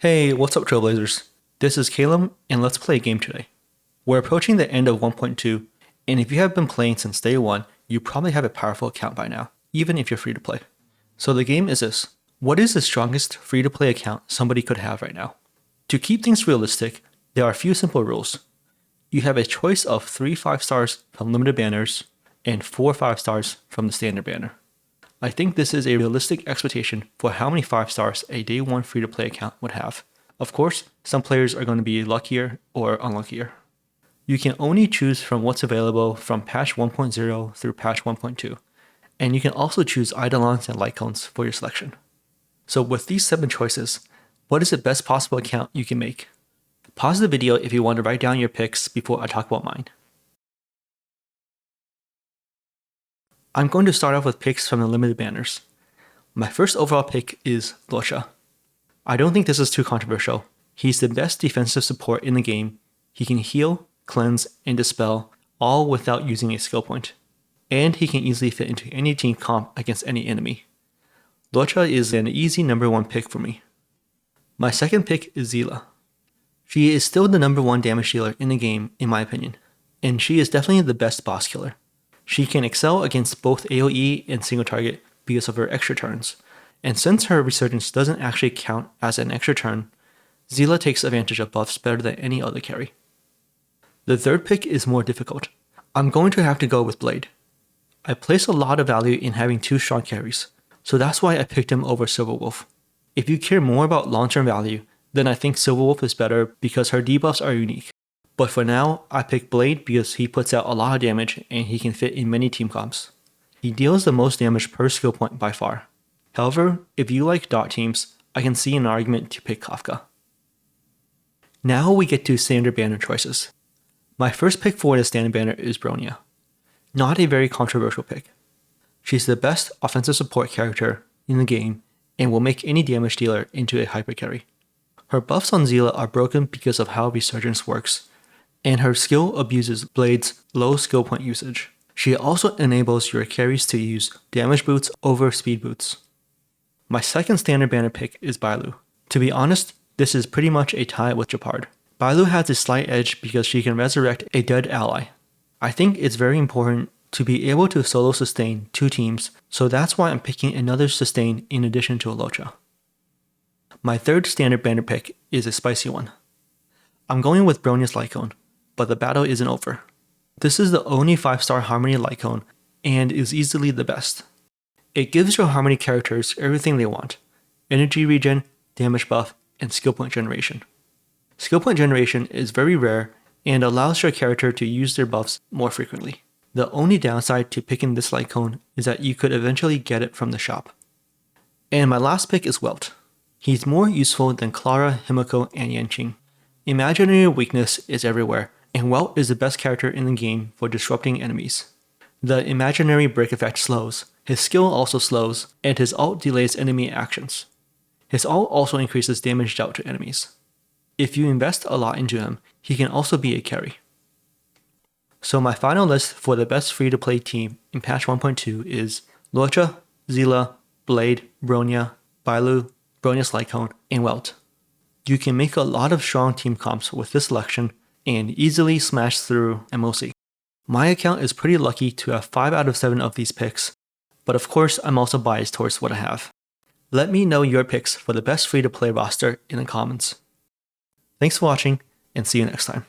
Hey, what's up Trailblazers? This is Caleb and let's play a game today. We're approaching the end of 1.2 and if you have been playing since day 1, you probably have a powerful account by now, even if you're free to play. So the game is this. What is the strongest free to play account somebody could have right now? To keep things realistic, there are a few simple rules. You have a choice of 3 5-stars from limited banners and 4 5-stars from the standard banner. I think this is a realistic expectation for how many 5-stars a day 1 free to play account would have. Of course, some players are going to be luckier or unluckier. You can only choose from what's available from patch 1.0 through patch 1.2, and you can also choose eidolons and lycones for your selection. So with these 7 choices, what is the best possible account you can make? Pause the video if you want to write down your picks before I talk about mine. I'm going to start off with picks from the limited banners. My first overall pick is Luocha. I don't think this is too controversial. He's the best defensive support in the game. He can heal, cleanse, and dispel, all without using a skill point. And he can easily fit into any team comp against any enemy. Luocha is an easy number 1 pick for me. My second pick is Seele. She is still the number 1 damage dealer in the game, in my opinion, and she is definitely the best boss killer. She can excel against both AoE and single target because of her extra turns, and since her resurgence doesn't actually count as an extra turn, Seele takes advantage of buffs better than any other carry. The third pick is more difficult. I'm going to have to go with Blade. I place a lot of value in having 2 strong carries, so that's why I picked him over Silverwolf. If you care more about long-term value, then I think Silverwolf is better because her debuffs are unique. But for now, I pick Blade because he puts out a lot of damage and he can fit in many team comps. He deals the most damage per skill point by far. However, if you like dot teams, I can see an argument to pick Kafka. Now we get to standard banner choices. My first pick for the standard banner is Bronya. Not a very controversial pick. She's the best offensive support character in the game and will make any damage dealer into a hyper carry. Her buffs on Seele are broken because of how Resurgence works, and her skill abuses Blade's low skill point usage. She also enables your carries to use damage boots over speed boots. My second standard banner pick is Bailu. To be honest, this is pretty much a tie with Gepard. Bailu has a slight edge because she can resurrect a dead ally. I think it's very important to be able to solo sustain 2 teams, so that's why I'm picking another sustain in addition to a Luocha. My third standard banner pick is a spicy one. I'm going with Bronya's Lycone, but the battle isn't over. This is the only 5-star Harmony Lycone and is easily the best. It gives your Harmony characters everything they want: energy regen, damage buff, and skill point generation. Skill point generation is very rare and allows your character to use their buffs more frequently. The only downside to picking this Lycone is that you could eventually get it from the shop. And my last pick is Welt. He's more useful than Clara, Himiko, and Yanqing. Imaginary weakness is everywhere, and Welt is the best character in the game for disrupting enemies. The imaginary break effect slows, his skill also slows, and his ult delays enemy actions. His ult also increases damage dealt to enemies. If you invest a lot into him, he can also be a carry. So my final list for the best free-to-play team in patch 1.2 is Luocha, Seele, Blade, Bronya, Bailu, Bronya's Lycone, and Welt. You can make a lot of strong team comps with this selection and easily smash through MOC. My account is pretty lucky to have 5 out of 7 of these picks, but of course I'm also biased towards what I have. Let me know your picks for the best free-to-play roster in the comments. Thanks for watching, and see you next time.